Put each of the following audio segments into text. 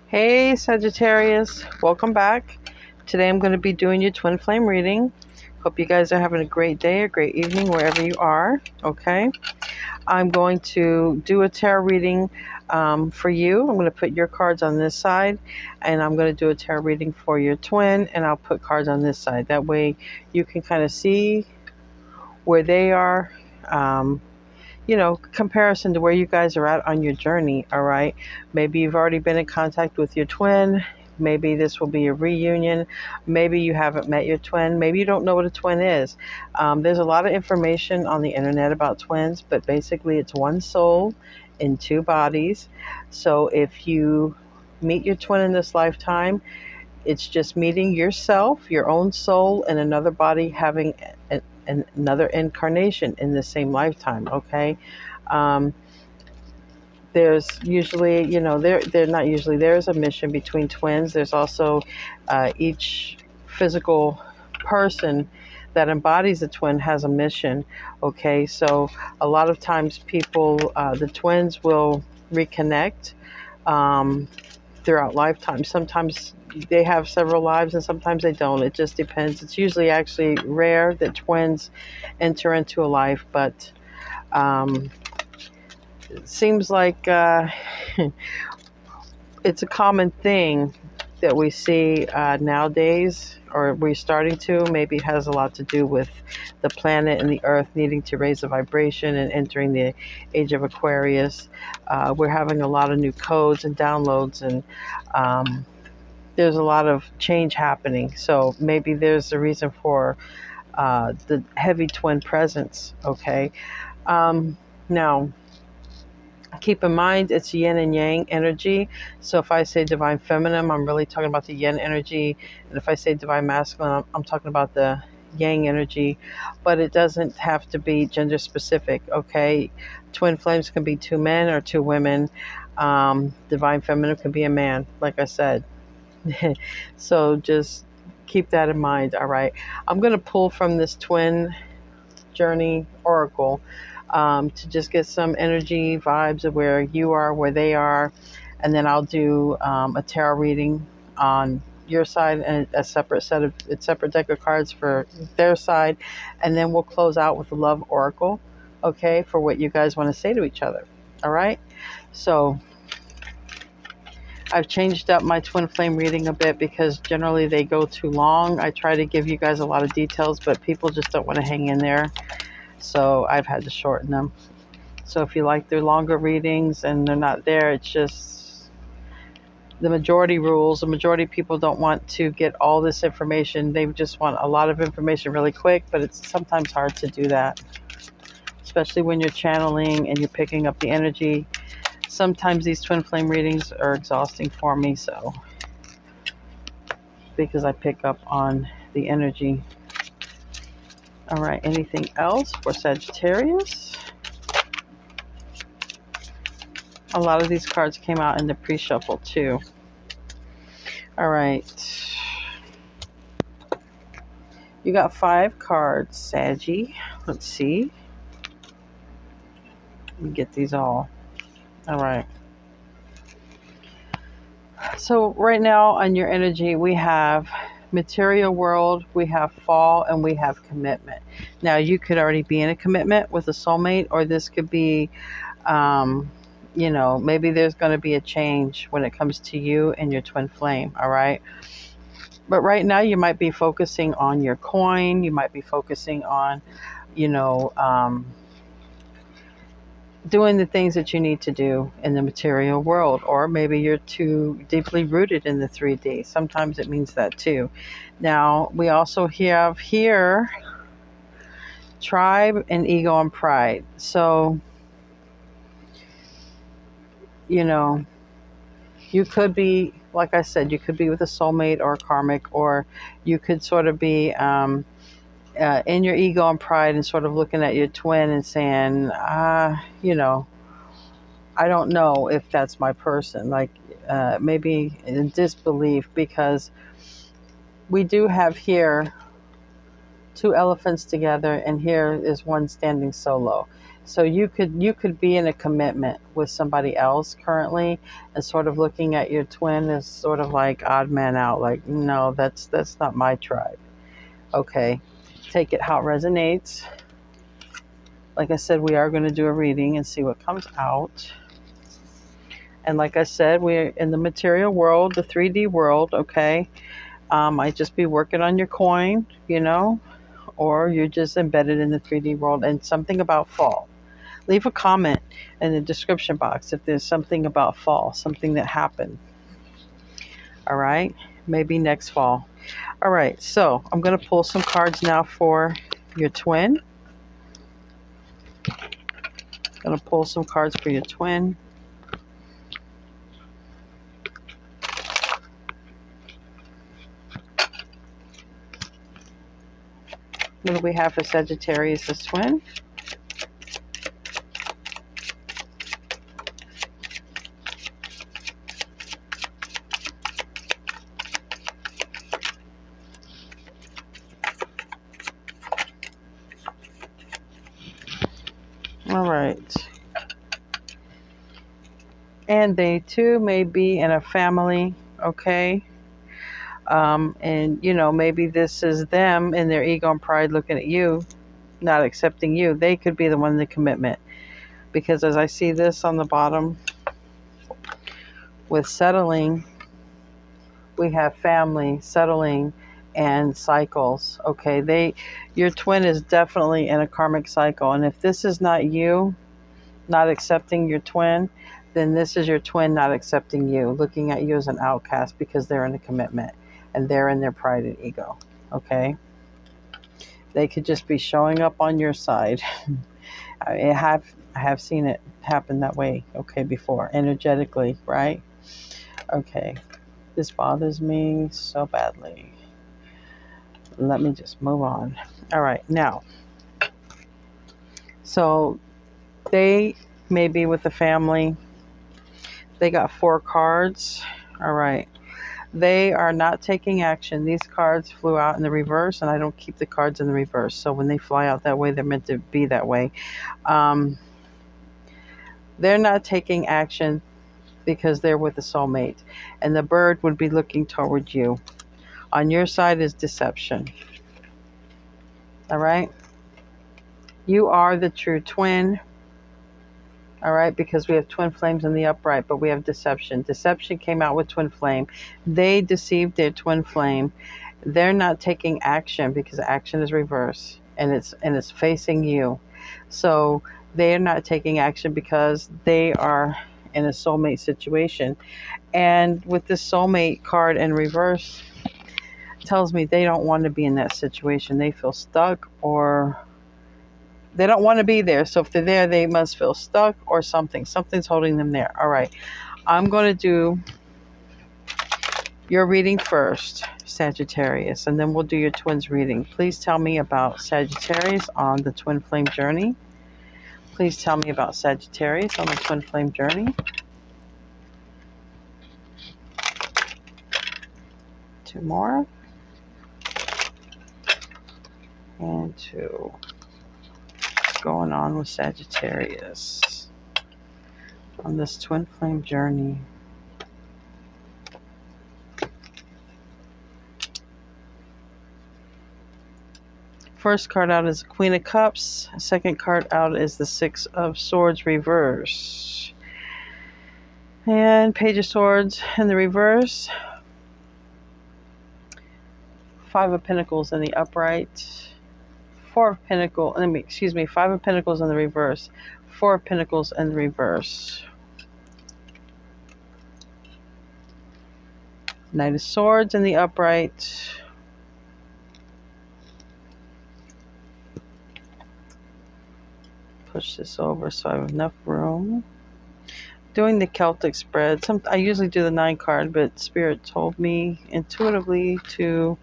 Hey Sagittarius, welcome back. Today I'm going to be doing your twin flame reading. Hope you guys are having a great day, a great evening, wherever you are. Okay, I'm going to do a tarot reading for you. I'm going to put your cards on this side, and I'm going to do a tarot reading for your twin, and I'll put cards on this side. That way you can kind of see where they are. Comparison to where you guys are at on your journey, all right? Maybe you've already been in contact with your twin. Maybe this will be a reunion. Maybe you haven't met your twin. Maybe you don't know what a twin is. There's a lot of information on the internet about twins, but basically it's one soul in two bodies. So if you meet your twin in this lifetime, it's just meeting yourself, your own soul, in another body, having another incarnation in the same lifetime. Okay. Um, there's usually, they're not usually, there's a mission between twins. There's also each physical person that embodies a twin has a mission. Okay. So a lot of times the twins will reconnect throughout lifetimes. Sometimes they have several lives and sometimes they don't. It just depends. It's usually actually rare that twins enter into a life, but it seems like it's a common thing that we see nowadays, or we're starting to. Maybe it has a lot to do with the planet and the earth needing to raise the vibration and entering the age of Aquarius. We're having a lot of new codes and downloads, and there's a lot of change happening. So maybe there's a reason for the heavy twin presence. Okay. Now, keep in mind it's yin and yang energy. So if I say divine feminine, I'm really talking about the yin energy. And if I say divine masculine, I'm talking about the yang energy. But it doesn't have to be gender specific. Okay. Twin flames can be two men or two women. Divine feminine can be a man, like I said. So just keep that in mind. All right. I'm going to pull from this twin journey oracle to just get some energy vibes of where you are, where they are. And then I'll do a tarot reading on your side and a separate deck of cards for their side. And then we'll close out with the love oracle. Okay. For what you guys want to say to each other. All right. So I've changed up my twin flame reading a bit because generally they go too long. I try to give you guys a lot of details, but people just don't want to hang in there. So I've had to shorten them. So if you like their longer readings and they're not there, it's just the majority rules. The majority of people don't want to get all this information. They just want a lot of information really quick, but it's sometimes hard to do that, especially when you're channeling and you're picking up the energy. Sometimes these twin flame readings are exhausting for me, so because I pick up on the energy. All right, anything else for Sagittarius? A lot of these cards came out in the pre-shuffle too. All right. You got 5 cards, Saggy. Let's see. Let me get these all. All right. So right now on your energy, we have material world, we have fall, and we have commitment. Now you could already be in a commitment with a soulmate, or this could be, maybe there's going to be a change when it comes to you and your twin flame. All right. But right now you might be focusing on your coin. You might be focusing on, doing the things that you need to do in the material world, or maybe you're too deeply rooted in the 3D. Sometimes it means that too. Now, we also have here tribe and ego and pride. So, you could be, like I said, you could be with a soulmate or a karmic, or you could sort of be in your ego and pride and sort of looking at your twin and saying, I don't know if that's my person. Like maybe in disbelief, because we do have here 2 elephants together and here is one standing solo. So you could be in a commitment with somebody else currently, and sort of looking at your twin as sort of like odd man out, like, no, that's not my tribe. Okay. Take it how it resonates. Like I said, we are going to do a reading and see what comes out. And like I said, we're in the material world, the 3D world, okay? Might just be working on your coin, or you're just embedded in the 3D world. And something about fall. Leave a comment in the description box if there's something about fall, something that happened. All right? Maybe next fall. All right, so I'm going to pull some cards now for your twin. Going to pull some cards for your twin. What do we have for Sagittarius' twin? All right. And they too may be in a family, okay? And maybe this is them in their ego and pride looking at you, not accepting you. They could be the one in the commitment. Because as I see this on the bottom, with settling, we have family, settling, and cycles. Okay, your twin is definitely in a karmic cycle. And if this is not you not accepting your twin, then this is your twin not accepting you, looking at you as an outcast because they're in a commitment and they're in their pride and ego. Okay, they could just be showing up on your side. I have seen it happen that way, okay, before, energetically, right? Okay, this bothers me so badly. Let me just move on. All right, now, so they may be with the family. They got 4 cards. All right. They are not taking action. These cards flew out in the reverse, and I don't keep the cards in the reverse. So when they fly out that way, they're meant to be that way. They're not taking action because they're with a soulmate. And the bird would be looking toward you. On your side is deception. All right? You are the true twin. All right, because we have twin flames in the upright, but we have deception. Deception came out with twin flame. They deceived their twin flame. They're not taking action because action is reverse, and it's facing you. So they're not taking action because they are in a soulmate situation. And with this soulmate card in reverse, tells me they don't want to be in that situation. They feel stuck, or they don't want to be there. So if they're there, they must feel stuck or something. Something's holding them there. All right. I'm going to do your reading first, Sagittarius, and then we'll do your twins reading. Please tell me about Sagittarius on the twin flame journey. Please tell me about Sagittarius on the twin flame journey. 2 more. And 2. What's going on with Sagittarius on this twin flame journey? First card out is the Queen of Cups. Second card out is the Six of Swords reverse. And Page of Swords in the reverse. 5 of Pentacles in the upright. 4 of Pentacles, 5 of Pentacles in the reverse. 4 of Pentacles in the reverse. Knight of Swords in the upright. Push this over so I have enough room. Doing the Celtic spread. I usually do the 9 card, but Spirit told me intuitively to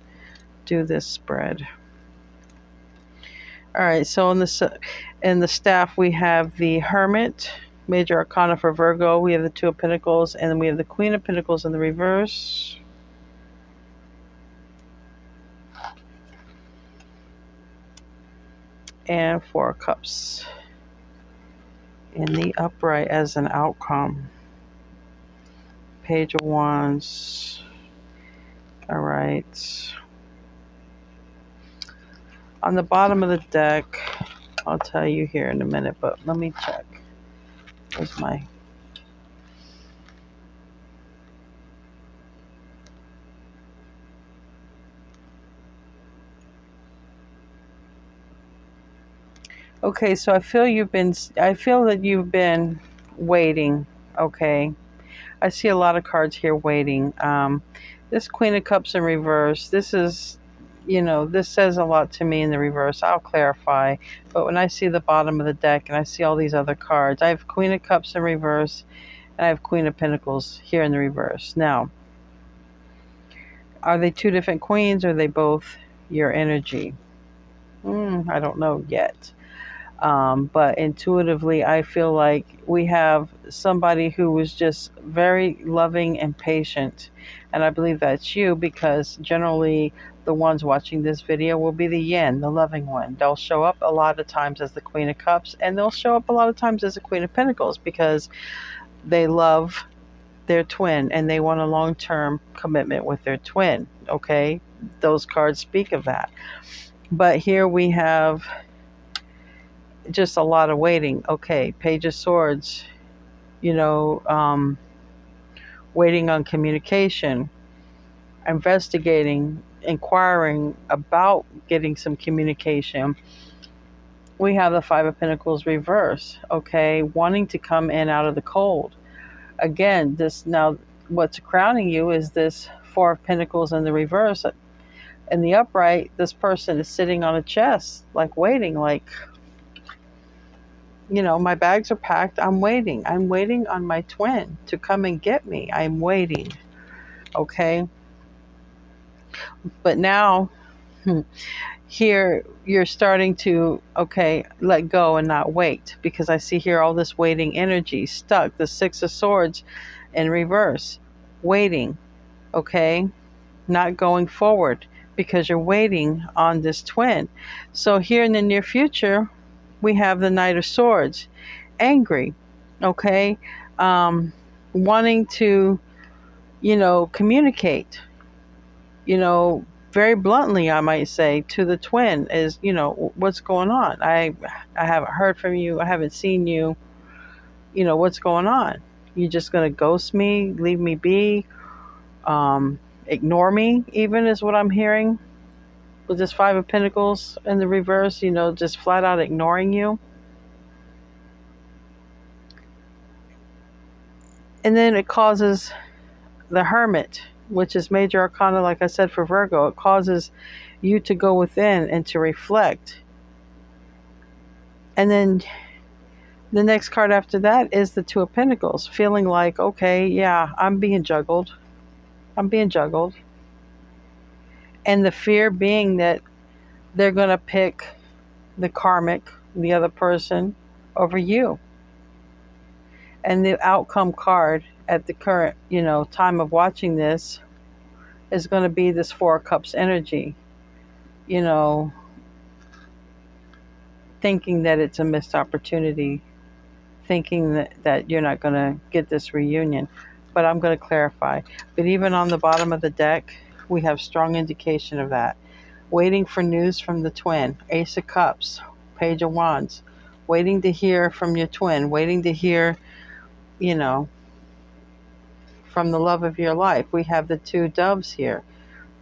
do this spread. All right, so in the staff we have the Hermit, Major Arcana for Virgo. We have the 2 of Pentacles, and then we have the Queen of Pentacles in the reverse. And 4 of Cups. in the upright as an outcome. Page of Wands. All right. On the bottom of the deck, I'll tell you here in a minute, but let me check. Where's my... Okay, so I feel that you've been waiting, okay? I see a lot of cards here waiting. This Queen of Cups in reverse, this is, this says a lot to me in the reverse. I'll clarify. But when I see the bottom of the deck and I see all these other cards, I have Queen of Cups in reverse and I have Queen of Pentacles here in the reverse. Now, are they two different queens or are they both your energy? I don't know yet. But intuitively, I feel like we have somebody who was just very loving and patient. And I believe that's you, because generally the ones watching this video will be the yin, the loving one. They'll show up a lot of times as the Queen of Cups, and they'll show up a lot of times as the Queen of Pentacles, because they love their twin and they want a long-term commitment with their twin. Okay, those cards speak of that. But here we have just a lot of waiting. Okay, Page of Swords, waiting on communication, investigating, inquiring about getting some communication. We have the Five of Pentacles reverse, okay, wanting to come in out of the cold. Again, what's crowning you is this Four of Pentacles in the reverse. In the upright, this person is sitting on a chest, like waiting, like, my bags are packed. I'm waiting. I'm waiting on my twin to come and get me. I'm waiting. Okay. But now, here, you're starting to, let go and not wait. Because I see here all this waiting energy stuck. The Six of Swords in reverse. Waiting. Okay. Not going forward because you're waiting on this twin. So here in the near future, we have the Knight of Swords, angry, okay, wanting to, communicate, very bluntly, I might say, to the twin is, what's going on? I haven't heard from you. I haven't seen you. What's going on? You just going to ghost me, leave me be, ignore me, even, is what I'm hearing. With this Five of Pentacles in the reverse, just flat out ignoring you. And then it causes the Hermit, which is major arcana, like I said, for Virgo. It causes you to go within and to reflect. And then the next card after that is the Two of Pentacles, feeling like, okay, yeah, I'm being juggled. I'm being juggled. And the fear being that they're going to pick the karmic, the other person, over you. And the outcome card at the current, time of watching this is going to be this Four of Cups energy. Thinking that it's a missed opportunity. Thinking that you're not going to get this reunion. But I'm going to clarify. But even on the bottom of the deck, we have strong indication of that. Waiting for news from the twin. Ace of Cups. Page of Wands. Waiting to hear from your twin. Waiting to hear, from the love of your life. We have the two doves here.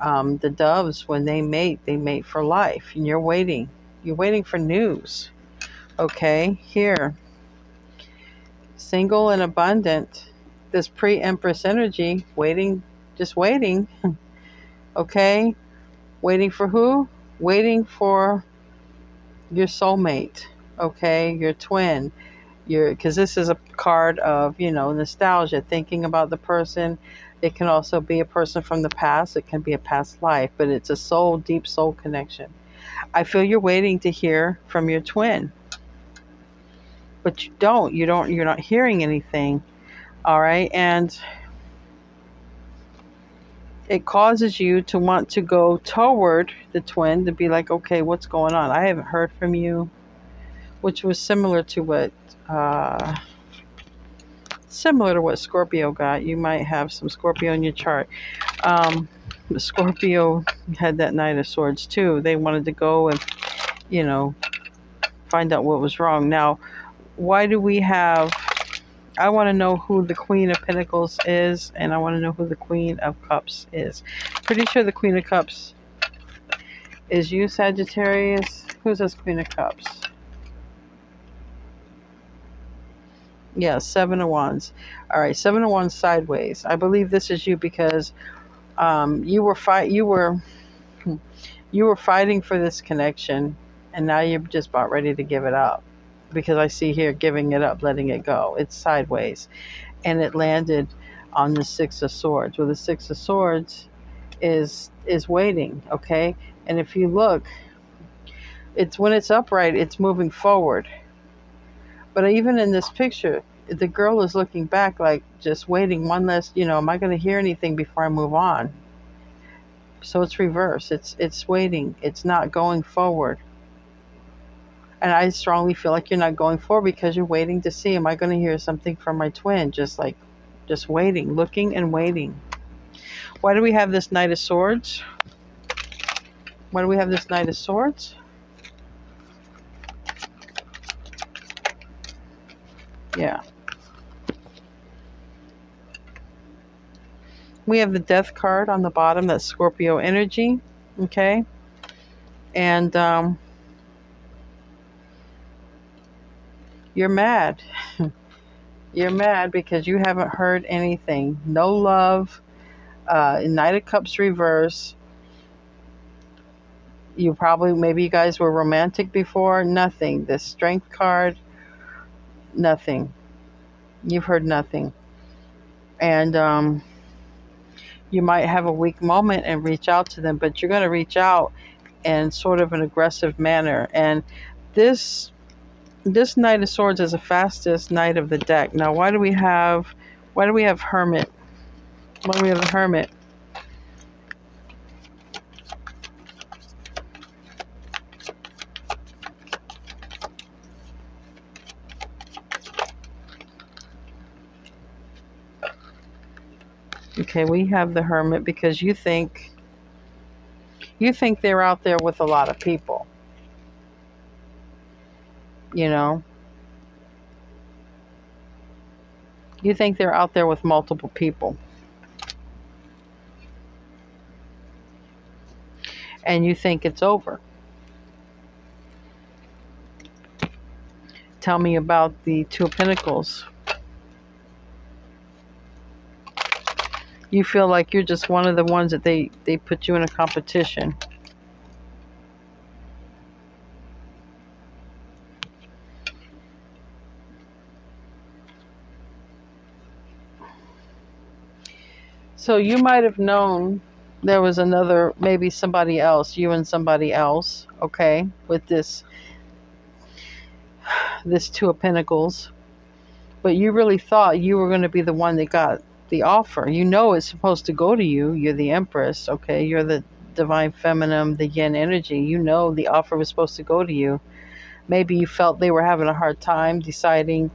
The doves, when they mate for life. And you're waiting. You're waiting for news. Okay, here. Single and abundant. This pre-Empress energy, waiting, just waiting. Okay? Waiting for who? Waiting for your soulmate. Okay? Your twin. Because this is a card of, nostalgia, thinking about the person. It can also be a person from the past. It can be a past life, but it's a deep soul connection. I feel you're waiting to hear from your twin, but you're not hearing anything. All right. And it causes you to want to go toward the twin, to be like, okay, what's going on? I haven't heard from you. which was similar to what Scorpio got. You might have some Scorpio in your chart. Scorpio had that Knight of Swords too. They wanted to go and, you know, find out what was wrong. Now, why do we have... I want to know who the Queen of Pentacles is, and I want to know who the Queen of Cups is. Pretty sure the Queen of Cups is you, Sagittarius. Who's this Queen of Cups? Yeah, Seven of Wands. All right, Seven of Wands sideways. I believe this is you because you were fighting for this connection, and now you're just about ready to give it up. Because I see here giving it up, letting it go. It's sideways, and it landed on the Six of Swords. Well, the Six of Swords is waiting, okay? And if you look, it's when it's upright, it's moving forward. But even in this picture, the girl is looking back, like just waiting one last, am I going to hear anything before I move on? So it's reverse. It's waiting. It's not going forward. And I strongly feel like you're not going forward because you're waiting to see, am I going to hear something from my twin? Just waiting, looking and waiting. Why do we have this Knight of Swords? Why do we have this Knight of Swords? Yeah. We have the Death card on the bottom. That's Scorpio energy. Okay. And you're mad. You're mad because you haven't heard anything. No love. Knight of Cups reverse. Maybe you guys were romantic before. Nothing. The Strength card. Nothing. You've heard nothing. And you might have a weak moment and reach out to them, but you're going to reach out in sort of an aggressive manner. And this Knight of Swords is the fastest knight of the deck. Now, why do we have Hermit? Why do we have the Hermit? Okay, we have the Hermit because you think they're out there with a lot of people. You think they're out there with multiple people. And you think it's over. Tell me about the Two of Pentacles. You feel like you're just one of the ones that they put you in a competition. So you might have known there was maybe somebody else, you and somebody else, okay, with this Two of Pentacles. But you really thought you were going to be the one that got the offer. It's supposed to go to you. You're the Empress, okay? You're the divine feminine, the yin energy. The offer was supposed to go to you. Maybe you felt they were having a hard time deciding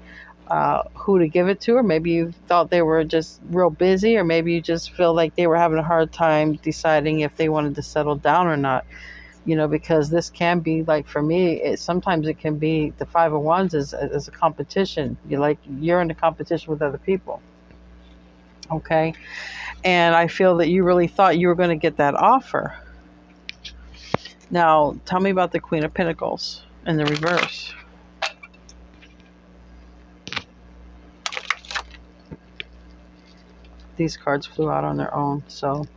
who to give it to, or maybe you thought they were just real busy, or maybe you just feel like they were having a hard time deciding if they wanted to settle down or not. Because this can be, like, for me, sometimes it can be the Five of Wands as a competition. You're in a competition with other people. Okay. And I feel that you really thought you were going to get that offer. Now, tell me about the Queen of Pentacles in the reverse. These cards flew out on their own, so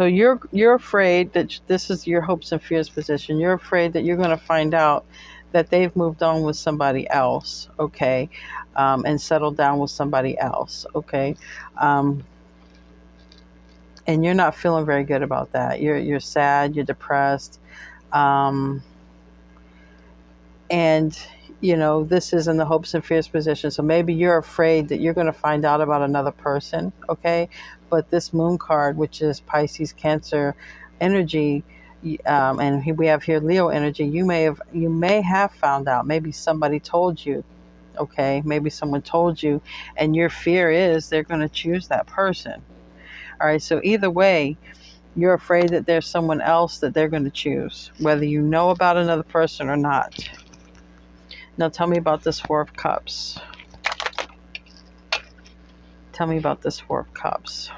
you're afraid that this is your hopes and fears position. You're afraid that you're going to find out that they've moved on with somebody else, okay, and settled down with somebody else, okay, and you're not feeling very good about that. You're sad. You're depressed, and this is in the hopes and fears position. So maybe you're afraid that you're going to find out about another person, okay? But this Moon card, which is Pisces, Cancer energy, We have here Leo energy. You may have found out. Maybe somebody told you. Okay, maybe someone told you, and your fear is they're going to choose that person. All right, so either way, you're afraid that there's someone else that they're going to choose, whether you know about another person or not. Now, tell me about this Four of Cups. Tell me about this Four of Cups.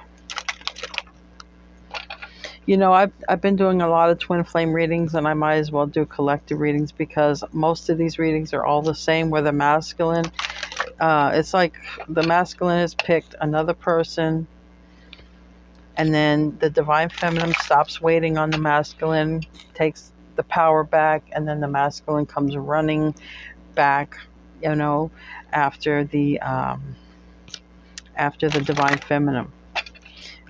You know, I've been doing a lot of twin flame readings, and I might as well do collective readings because most of these readings are all the same. Where the masculine, it's like the masculine has picked another person, and then the divine feminine stops waiting on the masculine, takes the power back, and then the masculine comes running back, you know, after the divine feminine.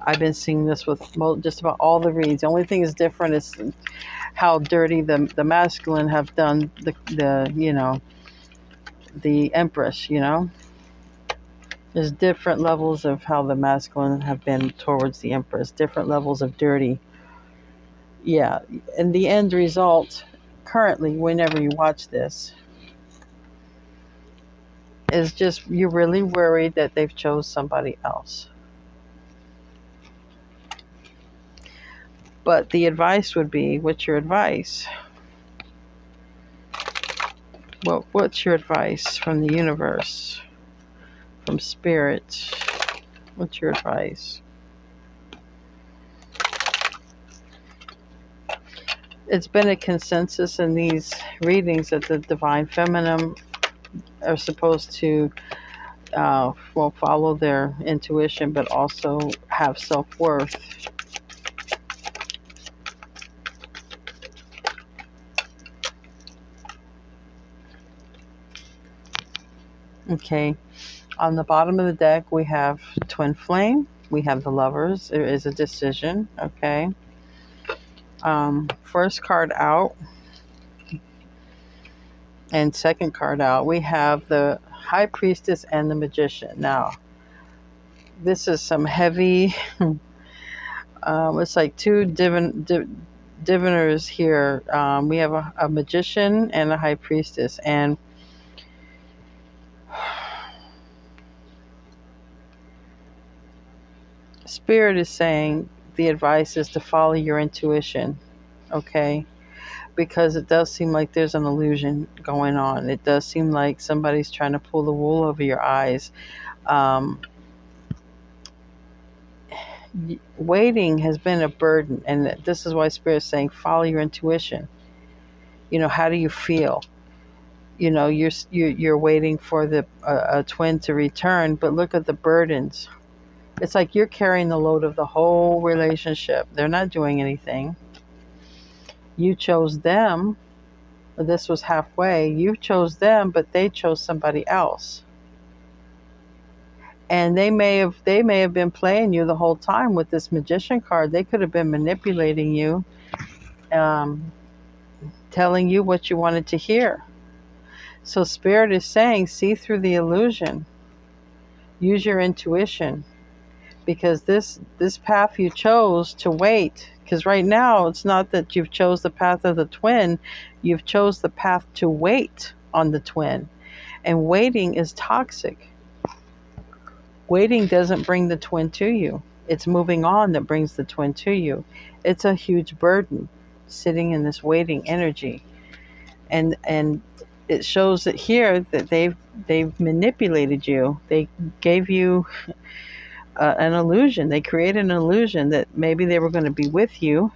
I've been seeing this with just about all the reads. The only thing is different is how dirty the masculine have done the you know, the Empress, you know. There's different levels of how the masculine have been towards the Empress, different levels of dirty. Yeah, and the end result currently, whenever you watch this, is just you're really worried that they've chose somebody else. But the advice would be, what's your advice? What's your advice from the universe, from spirit? What's your advice? It's been a consensus in these readings that the divine feminine are supposed to follow their intuition, but also have self-worth. Okay, on the bottom of the deck we have twin flame, we have the lovers, there is a decision. Okay, first card out and second card out, we have the high priestess and the magician. Now this is some heavy it's like two diviners here. We have a magician and a high priestess, and Spirit is saying the advice is to follow your intuition, okay? Because it does seem like there's an illusion going on. It does seem like somebody's trying to pull the wool over your eyes. Waiting has been a burden, and this is why Spirit is saying follow your intuition. You know, how do you feel? You know, you're waiting for a twin to return, but look at the burdens. It's like you're carrying the load of the whole relationship. They're not doing anything. You chose them. This was halfway. You chose them, but they chose somebody else. And they may have been playing you the whole time with this magician card. They could have been manipulating you, telling you what you wanted to hear. So Spirit is saying, see through the illusion. Use your intuition. Because this path you chose to wait, because right now it's not that you've chose the path of the twin, you've chose the path to wait on the twin, and waiting is toxic. Waiting doesn't bring the twin to you. It's moving on that brings the twin to you. It's a huge burden sitting in this waiting energy, and it shows that here that they've manipulated you. They gave you an illusion. They created an illusion that maybe they were going to be with you,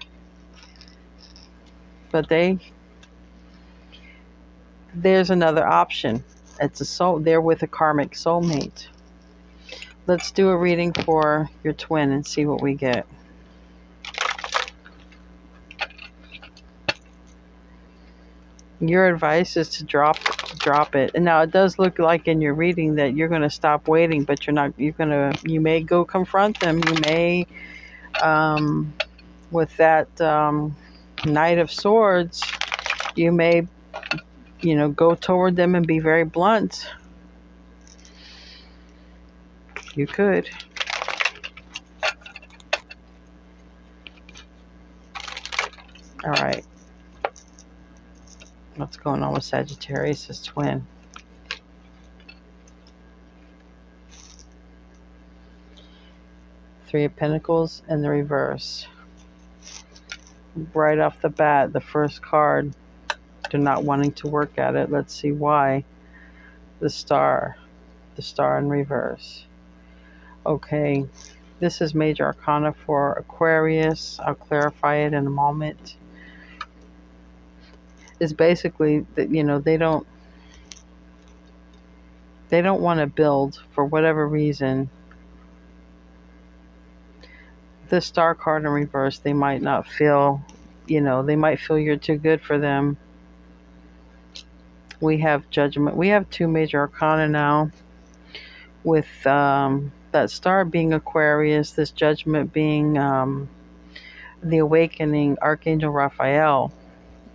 but there's another option. It's a soul. They're with a karmic soulmate. Let's do a reading for your twin and see what we get. Your advice is to drop it. And now it does look like in your reading that you're going to stop waiting, but you're not. You may go confront them. You may, with that Knight of Swords, you may, go toward them and be very blunt. You could. All right. What's going on with Sagittarius' twin? Three of Pentacles in the reverse. Right off the bat, the first card, they're not wanting to work at it. Let's see why. The star in reverse. Okay, this is major arcana for Aquarius. I'll clarify it in a moment. It's basically that, you know, they don't want to build for whatever reason. The star card in reverse, they might not feel, you know, they might feel you're too good for them. We have Judgment. We have two major arcana now, with that star being Aquarius, this Judgment being the awakening. Archangel Raphael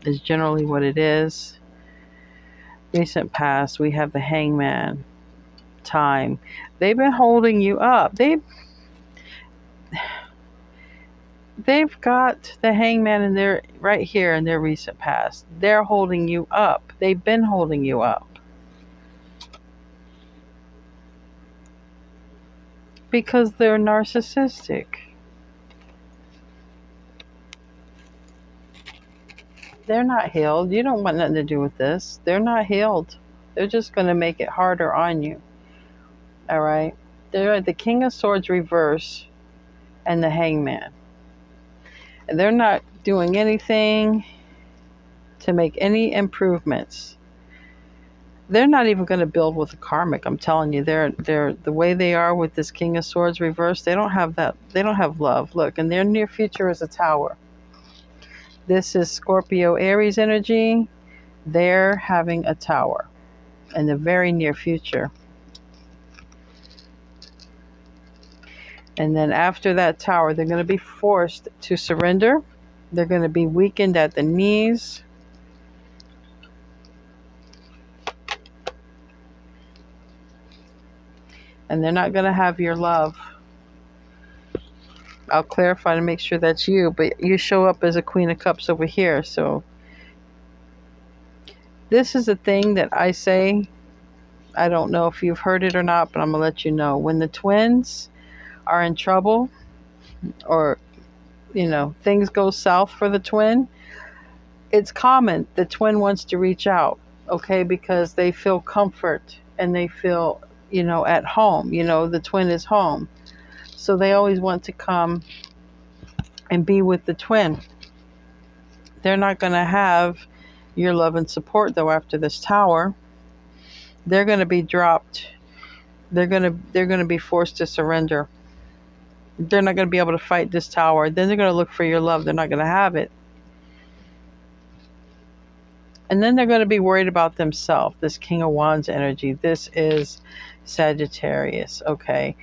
is generally what it is. Recent past, we have the Hangman. Time. They've been holding you up. They've got the Hangman in their right here in their recent past. They're holding you up. They've been holding you up. Because they're narcissistic. They're not healed. You don't want nothing to do with this. They're not healed. They're just going to make it harder on you. All right? They're the King of Swords reverse and the Hangman. And they're not doing anything to make any improvements. They're not even going to build with a karmic. I'm telling you, they're the way they are with this King of Swords reverse. They don't have that. They don't have love. Look, and their near future is a Tower. This is Scorpio Aries energy. They're having a Tower in the very near future. And then after that Tower, they're going to be forced to surrender. They're going to be weakened at the knees. And they're not going to have your love. I'll clarify to make sure that's you, but you show up as a Queen of Cups over here. So this is a thing that I say. I don't know if you've heard it or not, but I'm going to let you know. When the twins are in trouble, or, you know, things go south for the twin, it's common. The twin wants to reach out, okay, because they feel comfort and they feel, you know, at home. You know, the twin is home. So they always want to come and be with the twin. They're not going to have your love and support, though, after this Tower. They're going to be dropped. They're going to be forced to surrender. They're not going to be able to fight this Tower. Then they're going to look for your love. They're not going to have it. And then they're going to be worried about themselves. This King of Wands energy. This is Sagittarius, okay?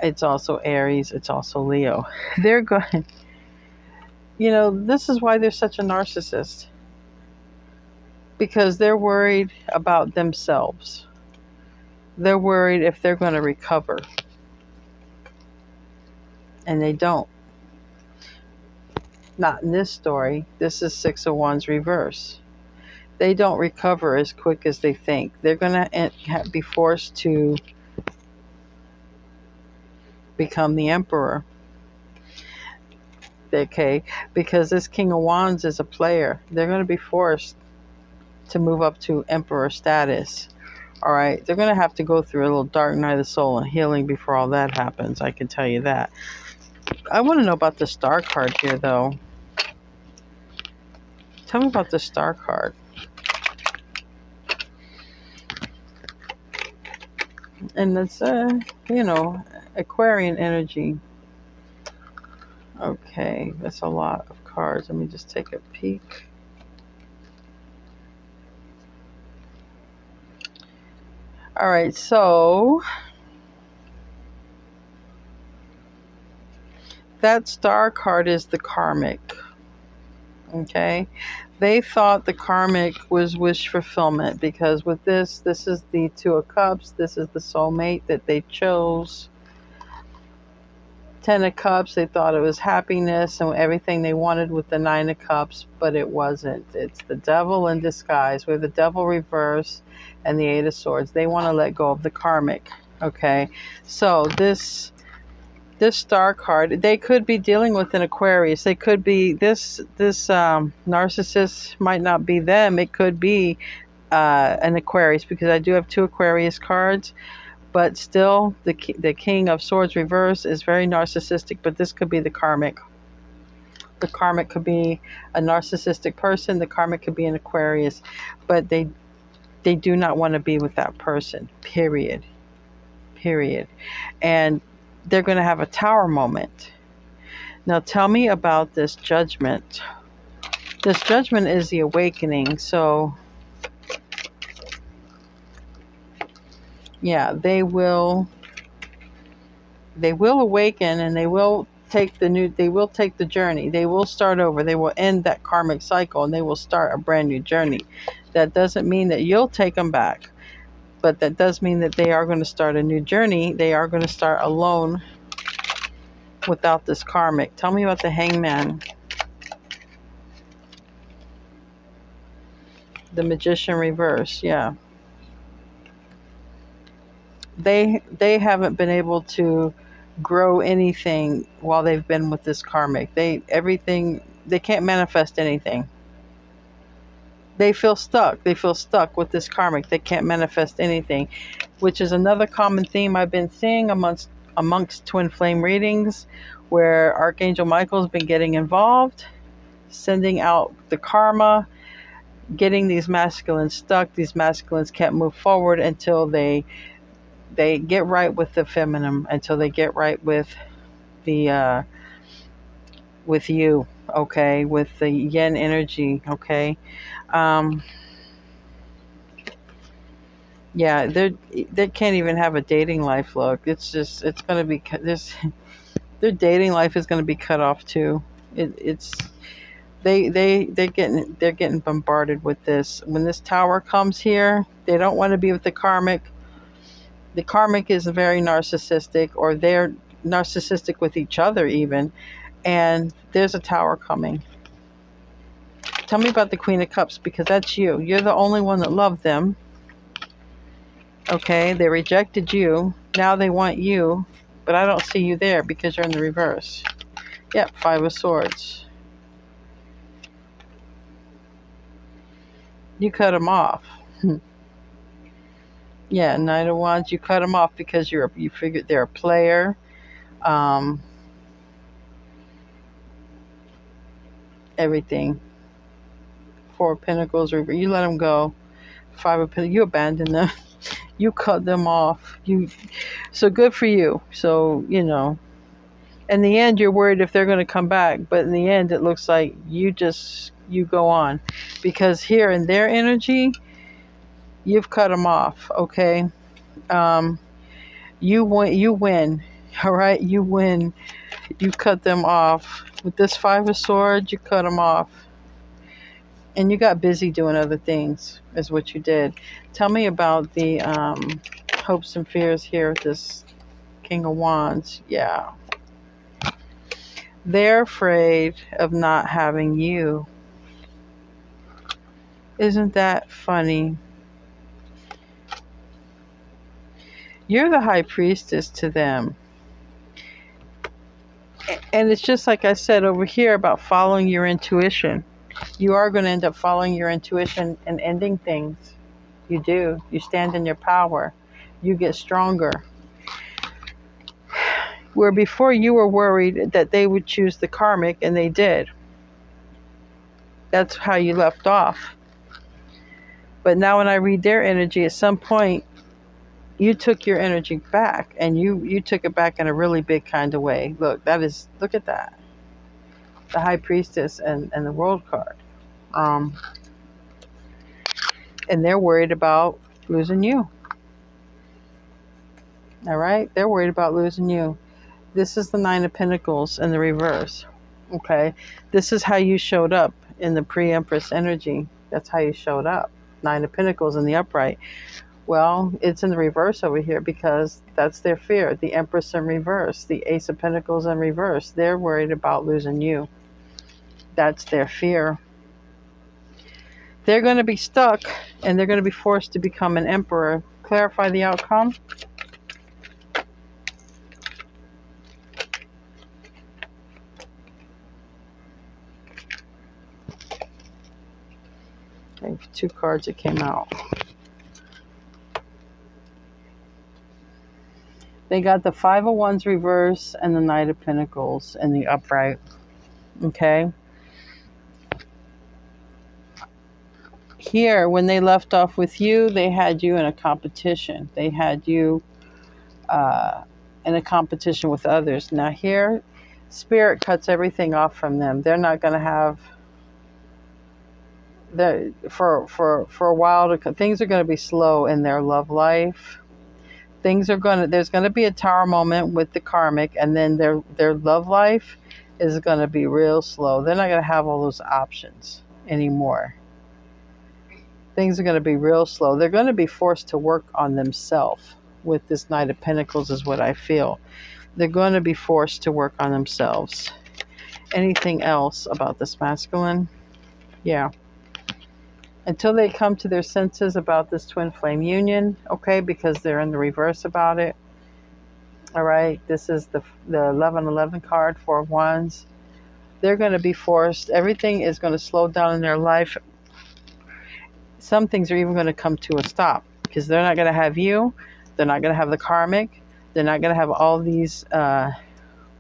It's also Aries. It's also Leo. They're going, you know, this is why they're such a narcissist. Because they're worried about themselves. They're worried if they're going to recover. And they don't. Not in this story. This is Six of Wands reverse. They don't recover as quick as they think. They're going to be forced to become the Emperor. Okay? Because this King of Wands is a player. They're going to be forced to move up to Emperor status. All right? They're going to have to go through a little dark night of the soul and healing before all that happens. I can tell you that. I want to know about the Star card here, though. Tell me about the Star card. And it's, you know, Aquarian energy. Okay, that's a lot of cards. Let me just take a peek. All right, so that Star card is the karmic. Okay, they thought the karmic was wish fulfillment, because with this is the Two of Cups. This is the soulmate that they chose Ten of Cups, they thought it was happiness and everything they wanted with the Nine of Cups, but it wasn't. It's the devil in disguise. We're the devil reverse and the Eight of Swords. They want to let go of the karmic. Okay, so this star card, they could be dealing with an Aquarius. They could be this narcissist might not be them. It could be an Aquarius, because I do have two Aquarius cards. But still, the King of Swords reverse is very narcissistic, but this could be the karmic. The karmic could be a narcissistic person. The karmic could be an Aquarius. But they do not want to be with that person, period. Period. And they're going to have a tower moment. Now tell me about this Judgment. This Judgment is the awakening. So yeah, they will awaken, and they will take the journey. They will start over. They will end that karmic cycle, and they will start a brand new journey. That doesn't mean that you'll take them back, but that does mean that they are going to start a new journey. They are going to start alone without this karmic. Tell me about the Hangman. The Magician reverse, yeah. They haven't been able to grow anything while they've been with this karmic. They can't manifest anything. They feel stuck. They feel stuck with this karmic. They can't manifest anything, which is another common theme I've been seeing amongst twin flame readings, where Archangel Michael's been getting involved, sending out the karma, getting these masculines stuck. These masculines can't move forward until they get right with the feminine, until they get right with the with you, okay, with the yin energy, okay. Yeah, they can't even have a dating life. Look, it's going to be this. Their dating life is going to be cut off too. They're getting bombarded with this. When this tower comes here, they don't want to be with the karmic. The karmic is very narcissistic, or they're narcissistic with each other even, and there's a tower coming. Tell me about the Queen of Cups, because that's you. You're the only one that loved them. Okay, they rejected you. Now they want you, but I don't see you there because you're in the reverse. Yep, Five of Swords. You cut them off. Yeah, Knight of Wands. You cut them off because you figured they're a player. Everything. Four of Pentacles. You let them go. Five of Pentacles. You abandon them. You cut them off. So good for you. So, in the end, you're worried if they're going to come back. But in the end, it looks like you go on. Because here in their energy, you've cut them off, okay? You win. All right? You win. You cut them off. With this Five of Swords, you cut them off. And you got busy doing other things, is what you did. Tell me about the hopes and fears here with this King of Wands. Yeah. They're afraid of not having you. Isn't that funny? You're the High Priestess to them. And it's just like I said over here about following your intuition. You are going to end up following your intuition and ending things. You do. You stand in your power. You get stronger. Where before you were worried that they would choose the karmic, and they did. That's how you left off. But now when I read their energy, at some point, you took your energy back, and you took it back in a really big kind of way. Look at that. The High Priestess and the World card. And they're worried about losing you. All right? They're worried about losing you. This is the Nine of Pentacles in the reverse. Okay? This is how you showed up in the pre-Empress energy. That's how you showed up. Nine of Pentacles in the upright. Well, it's in the reverse over here because that's their fear. The Empress in reverse, the Ace of Pentacles in reverse. They're worried about losing you. That's their fear. They're going to be stuck and they're going to be forced to become an emperor. Clarify the outcome. Okay, 2 cards that came out. They got the 5 of Wands reverse and the Knight of Pentacles in the upright. Okay. Here, when they left off with you, they had you in a competition. They had you in a competition with others. Now here, Spirit cuts everything off from them. They're not going to have for a while. Things are going to be slow in their love life. There's going to be a tower moment with the karmic, and then their love life is going to be real slow. They're not going to have all those options anymore. Things are going to be real slow. They're going to be forced to work on themselves with this Knight of Pentacles is what I feel. They're going to be forced to work on themselves. Anything else about this masculine? Yeah. Until they come to their senses about this twin flame union, okay, because they're in the reverse about it. All right, this is the 1111 card, 4 of Wands. They're going to be forced. Everything is going to slow down in their life. Some things are even going to come to a stop because they're not going to have you. They're not going to have the karmic. They're not going to have all these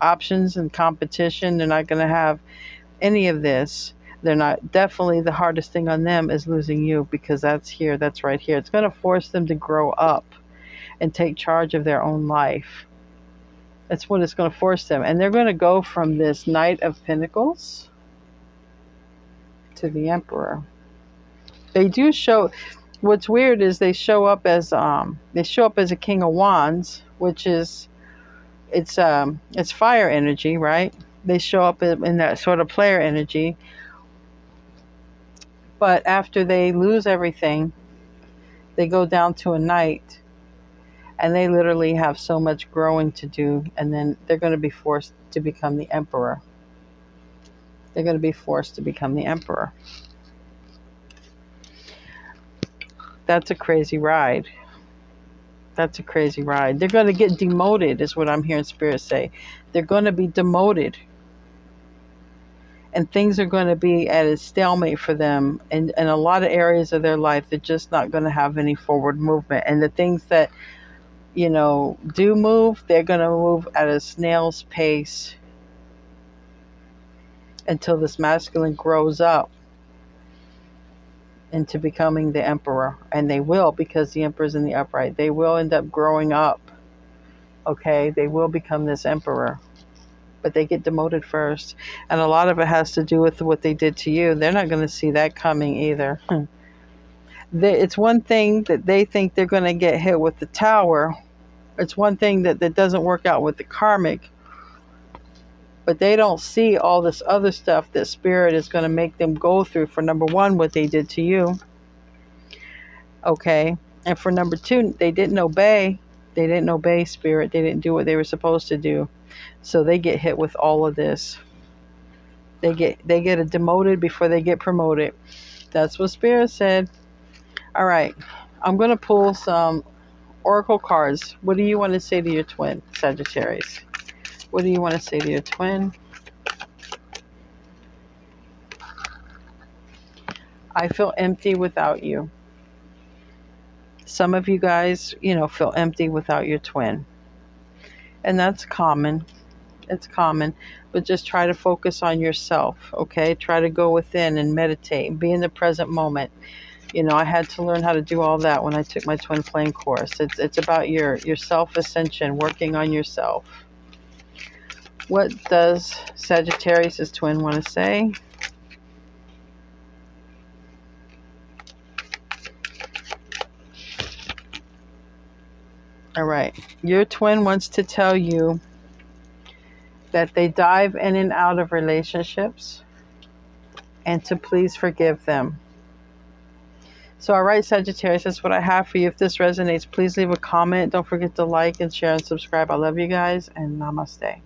options and competition. They're not going to have any of this. They're not. Definitely the hardest thing on them is losing you because that's right here. It's going to force them to grow up and take charge of their own life. That's what it's going to force them. And they're going to go from this Knight of Pentacles to the Emperor. They do show. What's weird is they show up as a King of Wands, which is it's fire energy, right? They show up in that sort of player energy. But after they lose everything, they go down to a Knight, and they literally have so much growing to do, and then they're going to be forced to become the Emperor. They're going to be forced to become the Emperor. That's a crazy ride. That's a crazy ride. They're going to get demoted, is what I'm hearing Spirit say. They're going to be demoted. And things are going to be at a stalemate for them. And in a lot of areas of their life, they're just not going to have any forward movement. And the things that, do move, they're going to move at a snail's pace until this masculine grows up into becoming the Emperor. And they will, because the Emperor's in the upright. They will end up growing up. Okay? They will become this Emperor. But they get demoted first. And a lot of it has to do with what they did to you. They're not going to see that coming either. It's one thing that they think they're going to get hit with the tower. It's one thing that doesn't work out with the karmic. But they don't see all this other stuff that Spirit is going to make them go through for number one, what they did to you. Okay? And for number two, they didn't obey. They didn't obey Spirit. They didn't do what they were supposed to do. So they get hit with all of this. They get a demoted before they get promoted. That's what Spirit said. All right. I'm going to pull some oracle cards. What do you want to say to your twin, Sagittarius? What do you want to say to your twin? I feel empty without you. Some of you guys, feel empty without your twin. And that's common. It's common. But just try to focus on yourself, okay? Try to go within and meditate and be in the present moment. I had to learn how to do all that when I took my twin flame course. It's about your self-ascension, working on yourself. What does Sagittarius' twin want to say? All right. Your twin wants to tell you that they dive in and out of relationships and to please forgive them. So, all right, Sagittarius, that's what I have for you. If this resonates, please leave a comment. Don't forget to like and share and subscribe. I love you guys, and namaste.